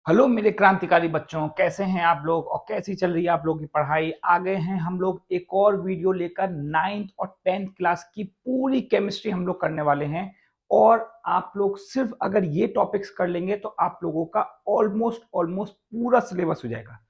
Hello मेरे क्रांतिकारी बच्चों, कैसे हैं आप लोग और कैसी चल रही है आप लोगों की पढ़ाई। आ गए हैं हम लोग एक और वीडियो लेकर। 9th और 10th क्लास की पूरी केमिस्ट्री हम लोग करने वाले हैं और आप लोग सिर्फ अगर ये टॉपिक्स कर लेंगे तो आप लोगों का ऑलमोस्ट ऑलमोस्ट पूरा सिलेबस हो जाएगा।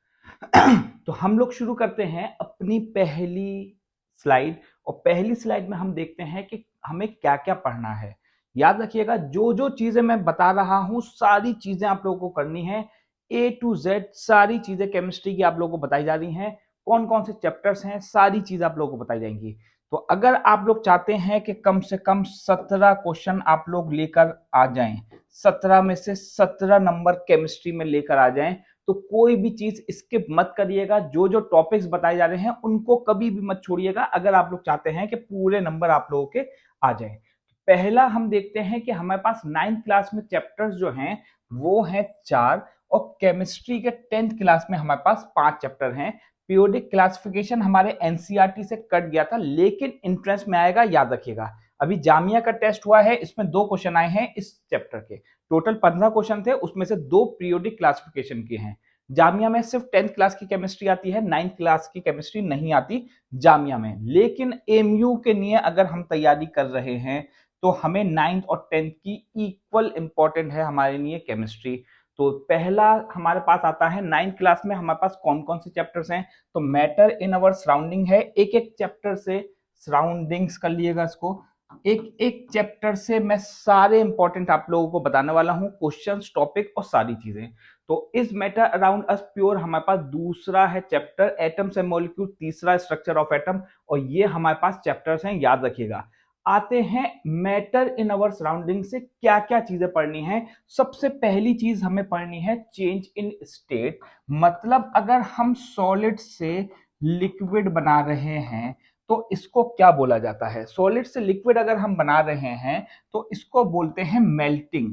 तो हम लोग शुरू करते हैं अपनी पहली स्लाइड। और पहली स्लाइड में हम देखते हैं कि हमें क्या क्या पढ़ना है। याद रखिएगा, जो जो चीजें मैं बता रहा हूं सारी चीजें आप लोगों को करनी है। ए टू जेड सारी चीजें केमिस्ट्री की आप लोगों को बताई जा रही हैं। कौन कौन से चैप्टर्स हैं सारी चीजें आप लोगों को बताई जाएंगी। तो अगर आप लोग चाहते हैं कि कम से कम 17 क्वेश्चन आप लोग लेकर आ जाएं, 17 में से 17 नंबर केमिस्ट्री में लेकर आ जाएं, तो कोई भी चीज स्किप मत करिएगा। जो जो टॉपिक्स बताए जा रहे हैं उनको कभी भी मत छोड़िएगा अगर आप लोग चाहते हैं कि पूरे नंबर आप लोगों के आ जाए। पहला हम देखते हैं कि हमारे पास 9th क्लास में चैप्टर्स जो हैं वो हैं 4 और केमिस्ट्री के 10th क्लास में हमारे पास 5 चैप्टर हैं। पीरियोडिक क्लासिफिकेशन हमारे एनसीईआरटी से कट गया था लेकिन इंट्रेंस में आएगा, याद रखिएगा। अभी जामिया का टेस्ट हुआ है, इसमें 2 क्वेश्चन आए हैं इस चैप्टर के। टोटल 15 क्वेश्चन थे, उसमें से 2 पीरियोडिक क्लासिफिकेशन के हैं। जामिया में सिर्फ 10th क्लास की केमिस्ट्री आती है, 9th क्लास की केमिस्ट्री नहीं आती जामिया में। लेकिन एमयू के लिए अगर हम तैयारी कर रहे हैं तो हमें 9th और 10th की इक्वल इंपॉर्टेंट है हमारे लिए केमिस्ट्री। तो पहला हमारे पास आता है 9th क्लास में हमारे पास कौन कौन से चैप्टर्स हैं। तो मैटर इन अवर सराउंडिंग है, एक एक चैप्टर से सराउंडिंग्स कर लिएगा इसको। एक एक चैप्टर से मैं सारे इंपॉर्टेंट आप लोगों को बताने वाला हूं, क्वेश्चंस, टॉपिक और सारी चीजें। तो इस मैटर अराउंड अस प्योर हमारे पास दूसरा है चैप्टर, एटम्स एंड मॉलिक्यूल, तीसरा स्ट्रक्चर ऑफ एटम, और ये हमारे पास चैप्टर्स हैं, याद रखिएगा। आते हैं मैटर इन अवर सराउंडिंग से क्या क्या चीजें पढ़नी है। सबसे पहली चीज हमें पढ़नी है चेंज इन स्टेट। मतलब अगर हम सॉलिड से लिक्विड बना रहे हैं तो इसको क्या बोला जाता है। सॉलिड से लिक्विड अगर हम बना रहे हैं तो इसको बोलते हैं मेल्टिंग।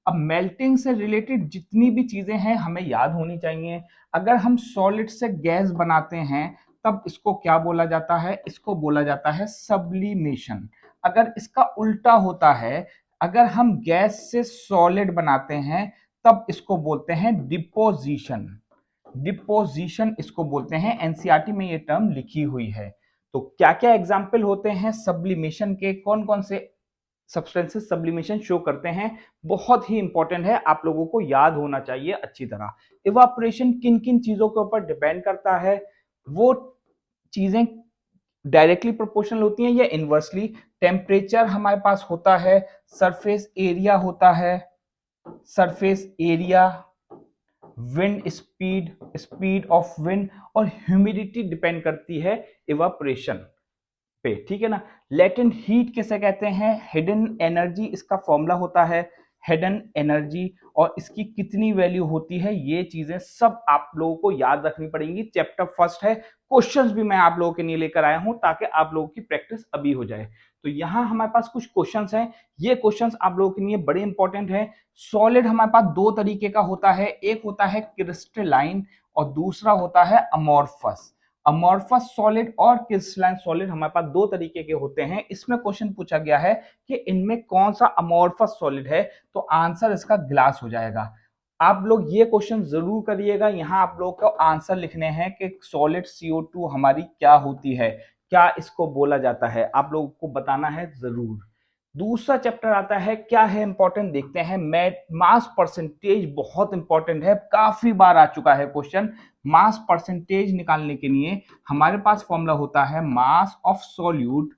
अब मेल्टिंग से रिलेटेड जितनी भी चीजें हैं हमें याद होनी चाहिए। अगर हम सॉलिड से गैस बनाते हैं तब इसको क्या बोला जाता है, इसको बोला जाता है सब्लिमेशन। अगर इसका उल्टा होता है, अगर हम गैस से सॉलिड बनाते हैं तब इसको बोलते हैं डिपोजिशन। डिपोजिशन इसको बोलते हैं, एनसीईआरटी में ये टर्म लिखी हुई है। तो क्या क्या एग्जाम्पल होते हैं सब्लिमेशन के, कौन कौन से सब्सटेंसेस सब्लिमेशन शो करते हैं, बहुत ही इंपॉर्टेंट है, आप लोगों को याद होना चाहिए अच्छी तरह। इवापोरेशन किन किन चीजों के ऊपर डिपेंड करता है, वो चीजें डायरेक्टली प्रोपोर्शनल होती हैं या इनवर्सली। टेम्परेचर हमारे पास होता है, सरफेस एरिया होता है, surface area, wind speed, speed of wind, और ह्यूमिडिटी डिपेंड करती है इवापोरेशन पे, ठीक है ना। लेटेंट हीट किसे कहते हैं, हिडन एनर्जी इसका फॉर्मूला होता है, हिडन एनर्जी, और इसकी कितनी वैल्यू होती है, ये चीजें सब आप लोगों को याद रखनी पड़ेंगी। चैप्टर फर्स्ट है, क्वेश्चंस भी मैं आप लोगों के लिए लेकर आया हूं ताकि आप लोगों की प्रैक्टिस अभी हो जाए। तो यहां हमारे पास कुछ क्वेश्चंस हैं, ये क्वेश्चंस आप लोगों के लिए बड़े इंपॉर्टेंट है। सॉलिड हमारे पास दो तरीके का होता है, एक होता है क्रिस्टलाइन और दूसरा होता है अमॉर्फस। अमॉर्फस सॉलिड और क्रिस्टलाइन सॉलिड हमारे पास दो तरीके के होते हैं। इसमें क्वेश्चन पूछा गया है कि इनमें कौन सा अमॉर्फस सॉलिड है, तो आंसर इसका ग्लास हो जाएगा। आप लोग ये क्वेश्चन जरूर करिएगा, यहां आप लोग को आंसर लिखने हैं कि सॉलिड CO2 हमारी क्या होती है, क्या इसको बोला जाता है, आप लोगों को बताना है जरूर। दूसरा चैप्टर आता है, क्या है इंपॉर्टेंट देखते हैं, मास परसेंटेज बहुत इंपॉर्टेंट है, काफी बार आ चुका है क्वेश्चन। मास परसेंटेज निकालने के लिए हमारे पास फॉर्मूला होता है mass of solute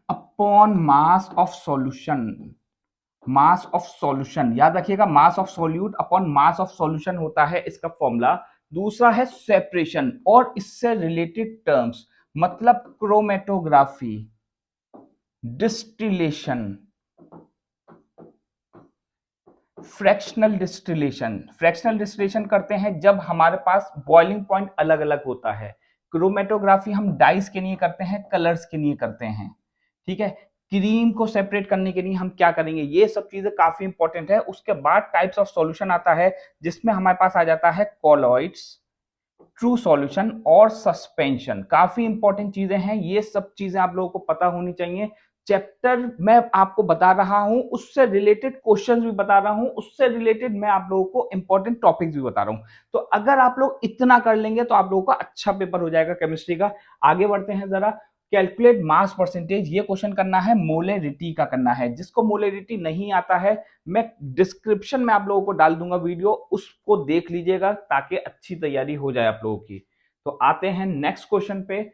upon mass of solution. Mass of solution याद रखिएगा, mass of solute upon mass of solution होता है इसका फॉर्मूला। दूसरा है सेपरेशन और इससे रिलेटेड टर्म्स, मतलब chromatography, distillation, fractional distillation. Fractional distillation करते हैं जब हमारे पास बॉइलिंग पॉइंट अलग अलग होता है। क्रोमेटोग्राफी हम डाइस के लिए करते हैं, कलर्स के लिए करते हैं, ठीक है। क्रीम को सेपरेट करने के लिए हम क्या करेंगे, ये सब चीजें काफी इंपॉर्टेंट है। उसके बाद टाइप्स ऑफ सॉल्यूशन आता है जिसमें हमारे पास आ जाता है कॉलॉइड्स, ट्रू सॉल्यूशन और सस्पेंशन। काफी इंपॉर्टेंट चीजें हैं, ये सब चीजें आप लोगों को पता होनी चाहिए। चैप्टर मैं आपको बता रहा हूं, उससे रिलेटेड क्वेश्चंस भी बता रहा हूं, उससे रिलेटेड मैं आप लोगों को इंपॉर्टेंट टॉपिक्स भी बता रहा हूं। तो अगर आप लोग इतना कर लेंगे तो आप लोगों का अच्छा पेपर हो जाएगा केमिस्ट्री का। आगे बढ़ते हैं जरा। कैलकुलेट मास परसेंटेज, ये क्वेश्चन करना है, मोलेरिटी का करना है। जिसको मोलेरिटी नहीं आता है, मैं डिस्क्रिप्शन में आप लोगों को डाल दूंगा वीडियो, उसको देख लीजिएगा ताकि अच्छी तैयारी हो जाए आप लोगों की। तो आते हैं नेक्स्ट क्वेश्चन पे,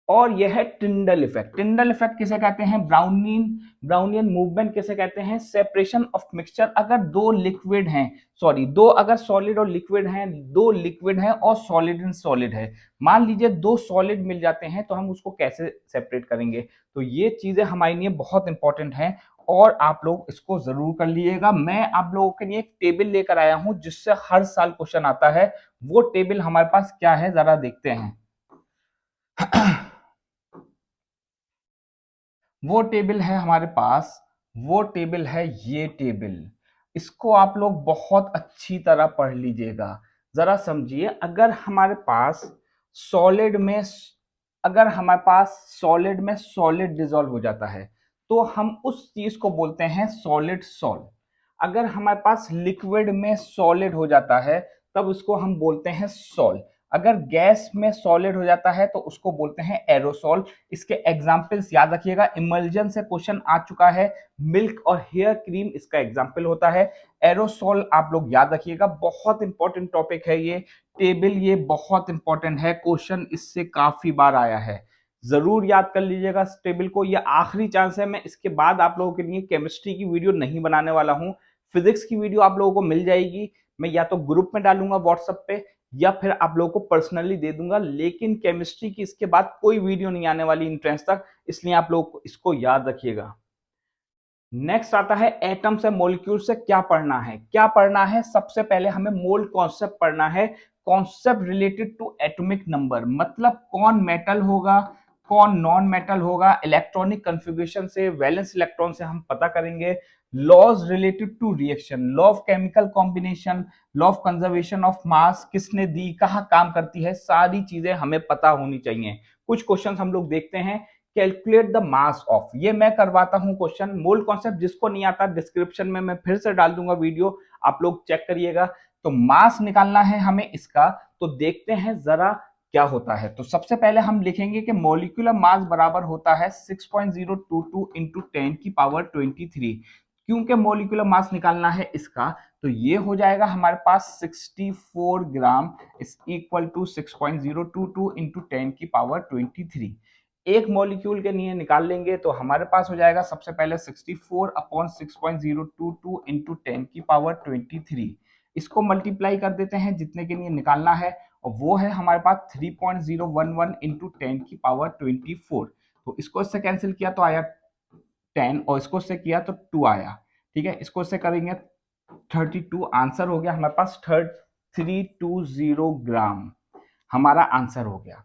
और यह है टिंडल इफेक्ट। टिंडल इफेक्ट किसे कहते हैं? ब्राउनियन मूवमेंट किसे कहते हैं? Separation of mixture. अगर दो लिक्विड हैं, सॉरी दो अगर सॉलिड और लिक्विड हैं, दो लिक्विड हैं और सॉलिड एंड सॉलिड है, मान लीजिए दो सॉलिड मिल जाते हैं, तो हम उसको कैसे सेपरेट करेंगे? तो ये चीजें हमारे लिए बहुत इंपॉर्टेंट हैं और आप लोग इसको जरूर कर लीजिएगा। मैं आप लोगों के लिए एक टेबल लेकर आया हूं जिससे हर साल क्वेश्चन आता है। वो टेबल हमारे पास क्या है, जरा देखते हैं। वो टेबल है हमारे पास, वो टेबल है ये टेबल। इसको आप लोग बहुत अच्छी तरह पढ़ लीजिएगा। जरा समझिए, सॉलिड में अगर हमारे पास सॉलिड में सॉलिड डिसॉल्व हो जाता है तो हम उस चीज को बोलते हैं सॉलिड सॉल्ट। अगर हमारे पास लिक्विड में सॉलिड हो जाता है तब उसको हम बोलते हैं सॉल्ट। अगर गैस में सॉलिड हो जाता है तो उसको बोलते हैं एरोसॉल। इसके एग्जाम्पल्स याद रखिएगा, इमल्जन से क्वेश्चन आ चुका है, मिल्क और हेयर क्रीम इसका एग्जाम्पल होता है। एरोसॉल आप लोग याद रखिएगा, बहुत इंपॉर्टेंट टॉपिक है ये टेबल, ये बहुत इंपॉर्टेंट है, क्वेश्चन इससे काफी बार आया है। जरूर याद कर लीजिएगा इस टेबल को, ये आखिरी चांस है। मैं इसके बाद आप लोगों के लिए केमिस्ट्री की वीडियो नहीं बनाने वाला हूँ। फिजिक्स की वीडियो आप लोगों को मिल जाएगी, मैं या तो ग्रुप में डालूंगा व्हाट्सएप पे या फिर आप लोगों को पर्सनली दे दूंगा, लेकिन केमिस्ट्री की इसके बाद कोई वीडियो नहीं आने वाली एंट्रेंस तक, इसलिए आप लोग को इसको याद रखिएगा। नेक्स्ट आता है एटम से मॉलिक्यूल से क्या पढ़ना है। क्या पढ़ना है? सबसे पहले हमें मोल कॉन्सेप्ट पढ़ना है, concept related to atomic number, मतलब कौन मेटल होगा, कौन नॉन मेटल होगा, इलेक्ट्रॉनिक कन्फिग्रेशन से, वैलेंस इलेक्ट्रॉन से हम पता करेंगे। Laws related to reaction, law of chemical combination, law of conservation of mass किसने दी, कहाँ काम करती है, सारी चीजें हमें पता होनी चाहिए। कुछ क्वेश्चन हम लोग देखते हैं। कैलकुलेट द मास ऑफ, ये मैं करवाता हूं क्वेश्चन। मोल कॉन्सेप्ट जिसको नहीं आता डिस्क्रिप्शन में मैं फिर से डाल दूंगा वीडियो, आप लोग चेक करिएगा। तो मास निकालना है हमें इसका, तो देखते हैं जरा क्या होता है। तो सबसे पहले हम लिखेंगे कि मॉलिक्यूलर मास बराबर होता है 6.022 इंटू 10 की पावर 23। क्योंकि मॉलिक्यूलर मास निकालना है इसका, तो ये हो जाएगा हमारे पास 64 gram is equal to 6.022 into 10 की पावर 23। एक मॉलिक्यूल के लिए निकाल लेंगे तो हमारे पास हो जाएगा सबसे पहले 64 अपॉन 6.022 इंटू 10 की पावर 23। इसको मल्टीप्लाई कर देते हैं जितने के लिए निकालना है, और वो है हमारे पास 3.011 इंटू 10 की पावर 24। तो इसको इससे कैंसिल किया तो आया 10 और इसको इससे किया तो 2 आया। ठीक है, इसको इससे करेंगे 32, आंसर हो गया हमारे पास 320 ग्राम, हमारा आंसर हो गया।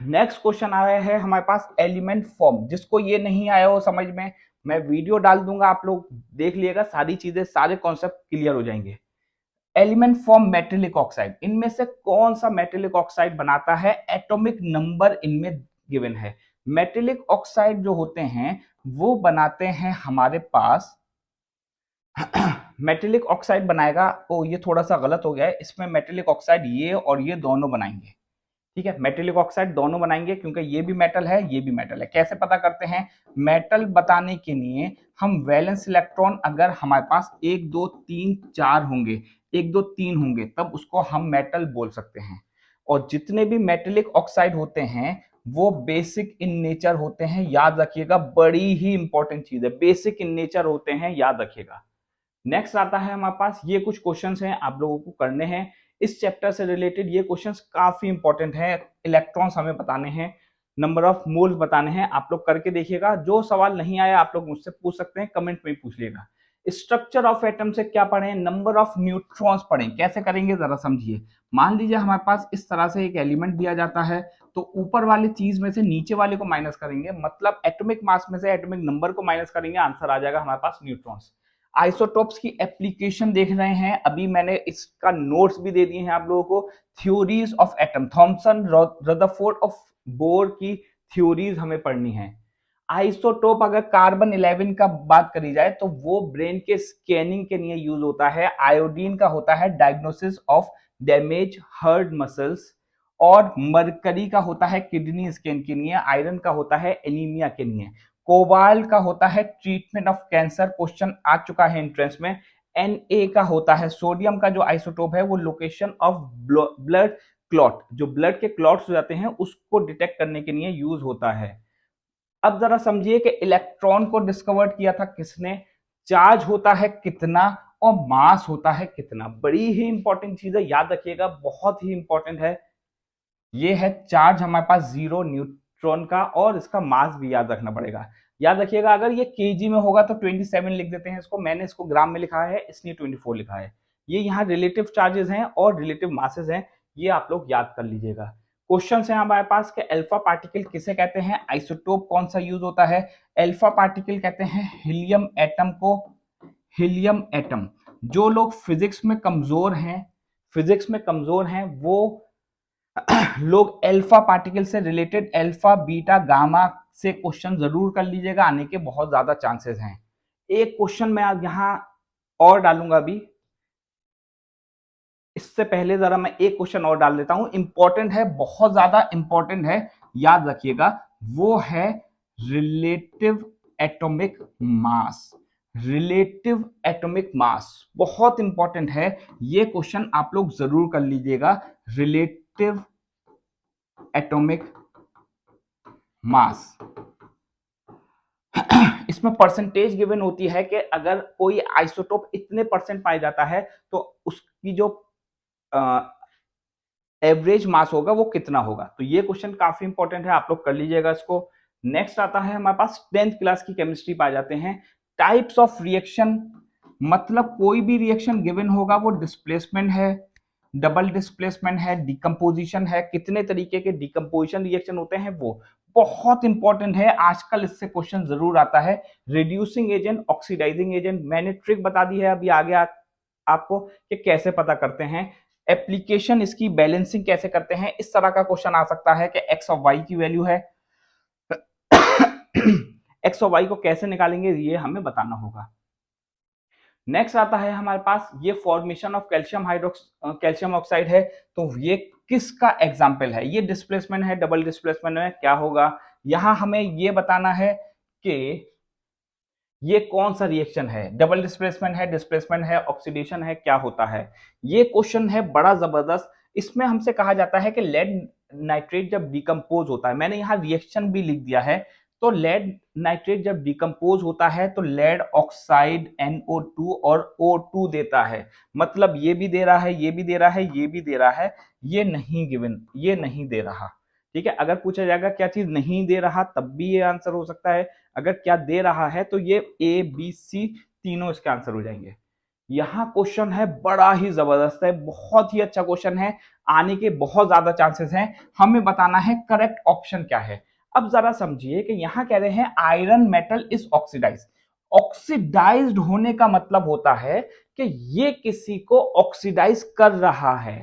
नेक्स्ट क्वेश्चन आया है हमारे पास एलिमेंट फॉर्म। जिसको ये नहीं आया हो समझ में, मैं वीडियो डाल दूंगा, आप लोग देख लिएगा, सारी चीजें सारे कॉन्सेप्ट क्लियर हो जाएंगे। एलिमेंट फॉर्म मेटेलिक ऑक्साइड, इनमें से कौन सा मेटेलिक ऑक्साइड बनाता है? एटॉमिक नंबर इनमें गिवन है। मेटेलिक ऑक्साइड जो होते हैं वो बनाते हैं हमारे पास मेटेलिक ऑक्साइड बनाएगा, ओ ये थोड़ा सा गलत हो गया है, इसमें मेटेलिक ऑक्साइड ये और ये दोनों बनाएंगे। ठीक है, मेटेलिक ऑक्साइड दोनों बनाएंगे क्योंकि ये भी मेटल है ये भी मेटल है। कैसे पता करते हैं? मेटल बताने के लिए हम वैलेंस इलेक्ट्रॉन अगर हमारे पास 1 2 3 4 होंगे, 1 2 3 होंगे, तब उसको हम मेटल बोल सकते हैं। और जितने भी मेटेलिक ऑक्साइड होते हैं वो बेसिक इन नेचर होते हैं, याद रखिएगा, बड़ी ही इंपॉर्टेंट चीज है, बेसिक इन नेचर होते हैं, याद रखिएगा। नेक्स्ट आता है हमारे पास, ये कुछ क्वेश्चंस हैं आप लोगों को करने हैं इस चैप्टर से रिलेटेड। ये क्वेश्चंस काफी इंपॉर्टेंट हैं, इलेक्ट्रॉन्स हमें बताने हैं, नंबर ऑफ मोल्स बताने हैं, आप लोग करके देखिएगा। जो सवाल नहीं आया आप लोग मुझसे पूछ सकते हैं, कमेंट में पूछ लिएगा। स्ट्रक्चर ऑफ एटम से क्या पढ़ें? नंबर ऑफ न्यूट्रॉन्स पढ़ें। कैसे करेंगे जरा समझिए। मान लीजिए हमारे पास इस तरह से एक एलिमेंट दिया जाता है, तो ऊपर वाली चीज में से नीचे वाले को माइनस करेंगे, मतलब एटॉमिक मास में से एटॉमिक नंबर को माइनस करेंगे, आंसर आ जाएगा हमारे पास न्यूट्रॉन्स। आइसोटोप्स की एप्लीकेशन देख रहे हैं, अभी मैंने इसका नोट्स भी दे दिए हैं आप लोगों को। Theories of atom, Thomson Rutherford of Bohr की थ्योरीज हमें पढ़नी है। आइसोटोप अगर कार्बन 11 का बात करी जाए तो वो ब्रेन के स्कैनिंग के लिए यूज होता है, आयोडीन का होता है diagnosis of damage heart muscles, और मरकरी का होता है किडनी स्कैन के लिए, आयरन का होता है एनीमिया के लिए, कोबाल्ट का होता है ट्रीटमेंट ऑफ कैंसर, क्वेश्चन आ चुका है एंट्रेंस में, Na का होता है सोडियम का जो आइसोटोप है वो लोकेशन ऑफ ब्लड क्लॉट, जो ब्लड के क्लॉट्स हो जाते हैं उसको डिटेक्ट करने के लिए यूज होता है। अब जरा समझिए कि इलेक्ट्रॉन को डिस्कवर किया था किसने, चार्ज होता है कितना और मास होता है कितना। बड़ी ही इंपॉर्टेंट चीज है, याद रखिएगा, बहुत ही इंपॉर्टेंट है। ये है चार्ज हमारे पास 0 न्यूट्रॉन का, और इसका मास भी याद रखना पड़ेगा। याद रखिएगा अगर ये केजी में होगा तो 27 लिख देते हैं इसको, मैंने इसको ग्राम में लिखा है इसलिए 24 लिखा है। ये यहाँ रिलेटिव चार्जेस हैं और रिलेटिव मासेस हैं, ये आप लोग याद कर लीजिएगा। क्वेश्चन है हमारे पास कि अल्फा पार्टिकल किसे कहते हैं, आइसोटोप कौन सा यूज होता है। अल्फा पार्टिकल कहते हैं हीलियम एटम को, हीलियम एटम। जो लोग फिजिक्स में कमजोर हैं, फिजिक्स में कमजोर हैं वो लोग अल्फा पार्टिकल से रिलेटेड अल्फा बीटा गामा से क्वेश्चन जरूर कर लीजिएगा, आने के बहुत ज्यादा चांसेस हैं। एक क्वेश्चन मैं आज यहां और डालूंगा अभी, इससे पहले जरा मैं एक क्वेश्चन और डाल देता हूं, इंपॉर्टेंट है, बहुत ज्यादा इंपॉर्टेंट है, याद रखिएगा। वो है relative atomic mass, relative atomic mass बहुत इंपॉर्टेंट है, ये क्वेश्चन आप लोग जरूर कर लीजिएगा। रिलेटिव एटॉमिक मास, इसमें परसेंटेज गिवन होती है कि अगर कोई आइसोटोप इतने परसेंट पाया जाता है तो उसकी जो एवरेज मास होगा वो कितना होगा। तो ये क्वेश्चन काफी इंपॉर्टेंट है, आप लोग कर लीजिएगा इसको। नेक्स्ट आता है हमारे पास 10th क्लास की केमिस्ट्री पाए जाते हैं, टाइप्स ऑफ रिएक्शन, मतलब कोई भी रिएक्शन गिवन होगा वो डिस्प्लेसमेंट है, डबल डिस्प्लेसमेंट है, डिकम्पोजिशन है, कितने तरीके के डिकम्पोजिशन रिएक्शन होते हैं वो बहुत इंपॉर्टेंट है, आजकल इससे क्वेश्चन जरूर आता है। रिड्यूसिंग एजेंट, ऑक्सीडाइजिंग एजेंट, मैंने ट्रिक बता दी है अभी आगे आपको कि कैसे पता करते हैं। एप्लीकेशन इसकी बैलेंसिंग कैसे करते हैं, इस तरह का क्वेश्चन आ सकता है कि एक्स और वाई की वैल्यू है एक्स और वाई को कैसे निकालेंगे ये हमें बताना होगा। नेक्स्ट आता है हमारे पास ये फॉर्मेशन ऑफ कैल्शियम ऑक्साइड है, तो ये किसका एग्जाम्पल है, ये डिस्प्लेसमेंट है, डबल डिस्प्लेसमेंट है, क्या होगा। यहां हमें ये बताना है कि ये कौन सा रिएक्शन है, डबल डिस्प्लेसमेंट है, ऑक्सीडेशन है, क्या होता है। ये क्वेश्चन है बड़ा जबरदस्त, इसमें हमसे कहा जाता है कि लेड नाइट्रेट जब डिकम्पोज होता है, मैंने यहाँ रिएक्शन भी लिख दिया है, तो लेड नाइट्रेट जब डिकम्पोज होता है तो लेड ऑक्साइड NO2 और O2 देता है, मतलब ये भी दे रहा है, ये भी दे रहा है, ये भी दे रहा है, ये नहीं गिवन, ये नहीं दे रहा। ठीक है, अगर पूछा जाएगा क्या चीज नहीं दे रहा तब भी ये आंसर हो सकता है, अगर क्या दे रहा है तो ये A B C तीनों इसके आंसर हो जाएंगे। यहाँ क्वेश्चन है बड़ा ही जबरदस्त है, बहुत ही अच्छा क्वेश्चन है, आने के बहुत ज्यादा चांसेस हैं, हमें बताना है करेक्ट ऑप्शन क्या है। अब जरा समझिए कि यहाँ कह रहे हैं iron metal is oxidise, oxidised होने का मतलब होता है कि ये किसी को ऑक्सीडाइज कर रहा है,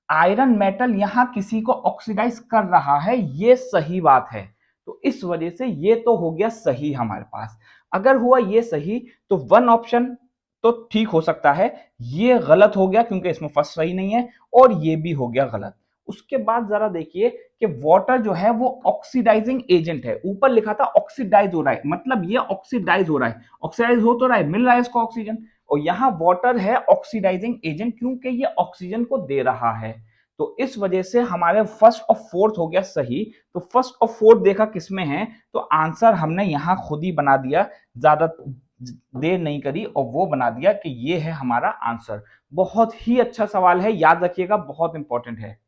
आयरन मेटल यहां किसी को ऑक्सीडाइज कर रहा है, ये सही बात है, तो इस वजह से ये तो हो गया सही हमारे पास। अगर हुआ ये सही तो वन ऑप्शन तो ठीक हो सकता है, ये गलत हो गया क्योंकि इसमें फर्स्ट सही नहीं है, और ये भी हो गया गलत। उसके बाद जरा देखिए कि वाटर जो है वो ऑक्सीडाइजिंग एजेंट है, ऊपर लिखा था ऑक्सीडाइज हो रहा है, मतलब ये ऑक्सीडाइज हो रहा है, ऑक्सीडाइज हो तो रहा है, मिल रहा है इसको ऑक्सीजन, और यहाँ वाटर है ऑक्सीडाइजिंग एजेंट क्योंकि ये ऑक्सीजन को दे रहा है, तो इस वजह से हमारे फर्स्ट और फोर्थ हो गया सही। तो फर्स्ट और फोर्थ देखा किसमें है, तो आंसर हमने यहां खुद ही बना दिया, ज्यादा देर नहीं करी और वो बना दिया कि ये है हमारा आंसर। बहुत ही अच्छा सवाल है, याद रखिएगा, बहुत इंपॉर्टेंट है।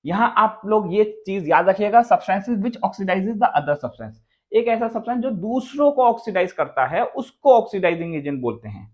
यहां आप लोग ये चीज याद रखिएगा, substances which oxidises the other substance, एक ऐसा सब्सटेंस जो दूसरों को ऑक्सीडाइज करता है उसको ऑक्सीडाइजिंग एजेंट बोलते हैं।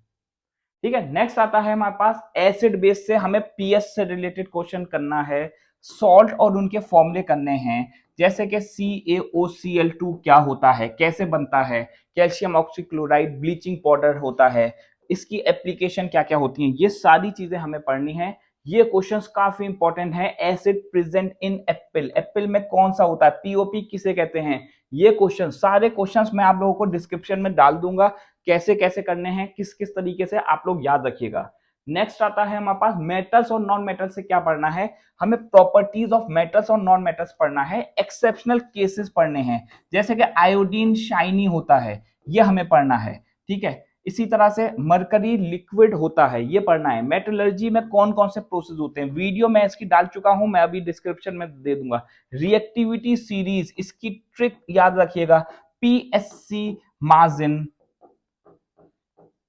ठीक है, नेक्स्ट आता है हमारे पास एसिड बेस से हमें पीएच से रिलेटेड क्वेश्चन करना है, सॉल्ट और उनके फॉर्मूले करने हैं, जैसे कि CaOCl2 क्या होता है, कैसे बनता है, कैल्शियम ऑक्सीक्लोराइड ब्लीचिंग पाउडर होता है, इसकी एप्लीकेशन क्या क्या होती हैं, ये सारी चीजें हमें पढ़नी है। ये क्वेश्चंस काफी इंपॉर्टेंट है। Acid present in Apple, Apple में कौन सा होता है, POP किसे कहते हैं, ये क्वेश्चन, सारे क्वेश्चंस मैं आप लोगों को डिस्क्रिप्शन में डाल दूंगा, कैसे कैसे करने हैं, किस किस तरीके से, आप लोग याद रखिएगा। नेक्स्ट आता है हमारे पास मेटल्स और नॉन मेटल्स से क्या पढ़ना है, हमें प्रॉपर्टीज ऑफ मेटल्स और नॉन मेटल्स पढ़ना है, एक्सेप्शनल केसेस पढ़ने हैं, जैसे कि आयोडीन शाइनी होता है, ये हमें पढ़ना है, ठीक है। इसी तरह से मरकरी लिक्विड होता है, ये पढ़ना है। मेटलर्जी में कौन कौन से प्रोसेस होते हैं, वीडियो मैं इसकी डाल चुका हूं, मैं अभी डिस्क्रिप्शन में दे दूंगा। रिएक्टिविटी सीरीज, इसकी ट्रिक याद रखिएगा, पीएससी मार्जिन,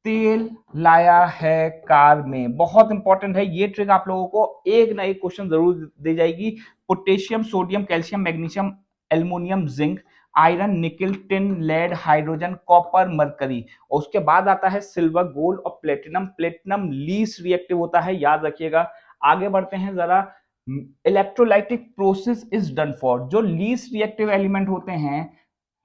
तेल लाया है कार में, बहुत इंपॉर्टेंट है ये ट्रिक, आप लोगों को एक ना एक क्वेश्चन जरूर दे जाएगी। Potassium, sodium, calcium, magnesium, aluminium, zinc, iron, nickel, tin, lead, hydrogen, copper, mercury, और उसके बाद आता है सिल्वर, गोल्ड और प्लेटिनम। प्लेटिनम लीस्ट रिएक्टिव होता है, याद रखिएगा। आगे बढ़ते हैं जरा, electrolytic process is done for, जो लीस्ट रिएक्टिव एलिमेंट होते हैं,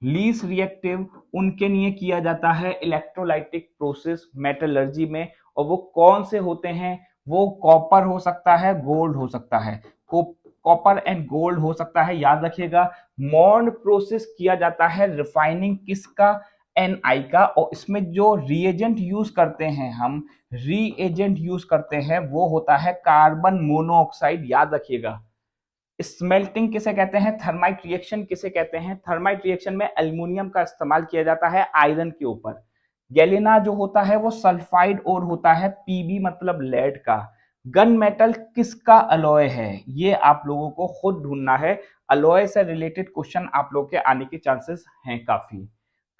लीस्ट रिएक्टिव, उनके लिए किया जाता है इलेक्ट्रोलाइटिक प्रोसेस मेटलर्जी में, और वो कौन से होते हैं, वो कॉपर हो सकता है, गोल्ड हो सकता है, कॉपर एंड गोल्ड हो सकता है, याद रखिएगा। मॉन्ड प्रोसेस किया जाता है रिफाइनिंग किसका, एनआई का, और इसमें जो रिएजेंट यूज करते हैं हम, रीएजेंट यूज करते हैं, वो होता है कार्बन मोनोऑक्साइड, याद रखिएगा। स्मेल्टिंग किसे कहते हैं, थर्माइट रिएक्शन किसे कहते हैं, थर्माइट रिएक्शन में एल्युमिनियम का इस्तेमाल किया जाता है आयरन के ऊपर। गैलिना जो होता है वो सल्फाइड और होता है, पीबी मतलब लेड का। गन मेटल किसका अलॉय है, ये आप लोगों को खुद ढूंढना है, अलॉय से रिलेटेड क्वेश्चन आप लोग के आने के चांसेस हैं काफी।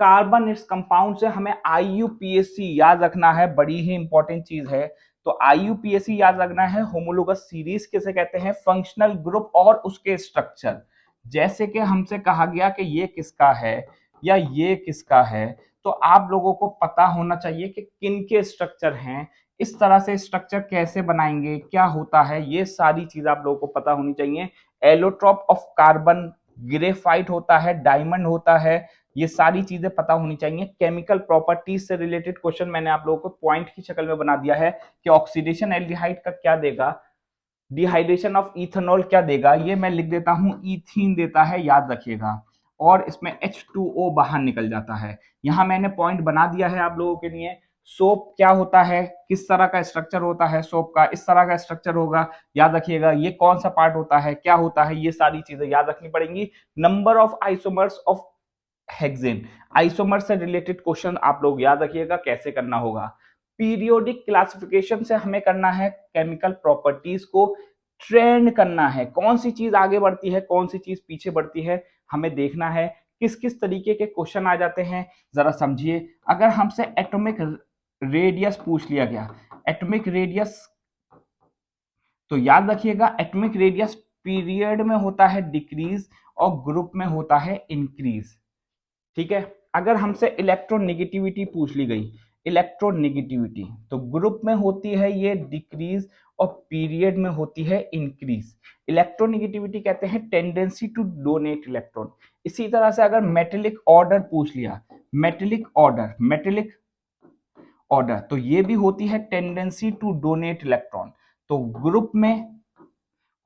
कार्बन इस कंपाउंड से हमें आईयूपीएसी याद रखना है, बड़ी ही इंपॉर्टेंट चीज है। तो आईयूपीएसी याद रखना है। होमोलोगस सीरीज किसे कहते हैं, फंक्शनल ग्रुप और उसके स्ट्रक्चर, जैसे कि हमसे कहा गया कि ये किसका है या ये किसका है, तो आप लोगों को पता होना चाहिए कि किन के स्ट्रक्चर हैं, इस तरह से स्ट्रक्चर कैसे बनाएंगे, क्या होता है, ये सारी चीज आप लोगों को पता होनी चाहिए। एलोट्रॉप ऑफ कार्बन, ग्रेफाइट होता है, डायमंड होता है, ये सारी चीजें पता होनी चाहिए। केमिकल प्रॉपर्टीज से रिलेटेड क्वेश्चन मैंने आप लोगों को पॉइंट की शक्ल में बना दिया है कि ऑक्सीडेशन एल्डिहाइड का क्या देगा, डिहाइड्रेशन ऑफ इथेनॉल क्या देगा, ये मैं लिख देता हूं, इथीन देता है, याद रखिएगा, और इसमें H2O बाहर निकल जाता है। यहां मैंने पॉइंट बना दिया है आप लोगों के लिए। सोप क्या होता है, किस तरह का स्ट्रक्चर होता है सोप का, इस तरह का स्ट्रक्चर होगा, याद रखिएगा। ये कौन सा पार्ट होता है, क्या होता है, ये सारी चीजें याद रखनी पड़ेंगी। Number of isomers of hexane, isomer से रिलेटेड क्वेश्चन आप लोग याद रखिएगा कैसे करना होगा। पीरियोडिक क्लासिफिकेशन से हमें करना है केमिकल प्रॉपर्टीज को ट्रेंड करना है, कौन सी चीज आगे बढ़ती है, कौन सी चीज पीछे बढ़ती है, हमें देखना है। किस किस तरीके के क्वेश्चन आ जाते हैं जरा समझिए। अगर हमसे एटॉमिक रेडियस पूछ लिया गया, एटॉमिक रेडियस, तो याद रखिएगा एटॉमिक रेडियस पीरियड में होता है डिक्रीज और ग्रुप में होता है इंक्रीज, ठीक है। अगर हमसे इलेक्ट्रोनेगेटिविटी पूछ ली गई, इलेक्ट्रोनेगेटिविटी, तो ग्रुप में होती है ये डिक्रीज और पीरियड में होती है इंक्रीज। इलेक्ट्रोनेगेटिविटी कहते हैं टेंडेंसी टू डोनेट इलेक्ट्रॉन। इसी तरह से अगर मेटेलिक ऑर्डर पूछ लिया, मेटेलिक ऑर्डर, मेटेलिक ऑर्डर, तो ये भी होती है टेंडेंसी टू डोनेट इलेक्ट्रॉन। तो ग्रुप में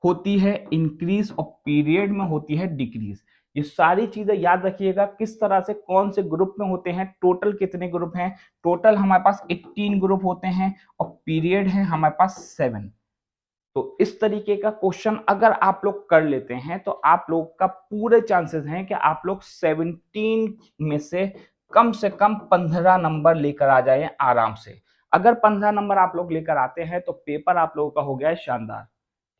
होती है इंक्रीज और पीरियड में होती है डिक्रीज। ये सारी चीजें याद रखिएगा, किस तरह से कौन से ग्रुप में होते हैं, टोटल कितने ग्रुप हैं, टोटल हमारे पास 18 ग्रुप होते हैं और पीरियड है हमारे पास 7। तो इस तरीके का क्वेश्चन अगर आप लोग कर लेते हैं तो आप लोग का पूरे चांसेस हैं कि आप लोग 17 में से कम 15 नंबर लेकर आ जाएं आराम से। अगर 15 नंबर आप लोग लेकर आते हैं तो पेपर आप लोगों का हो गया है शानदार,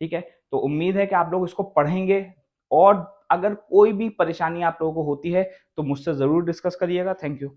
ठीक है। तो उम्मीद है कि आप लोग इसको पढ़ेंगे, और अगर कोई भी परेशानी आप लोगों को होती है तो मुझसे जरूर डिस्कस करिएगा। Thank you.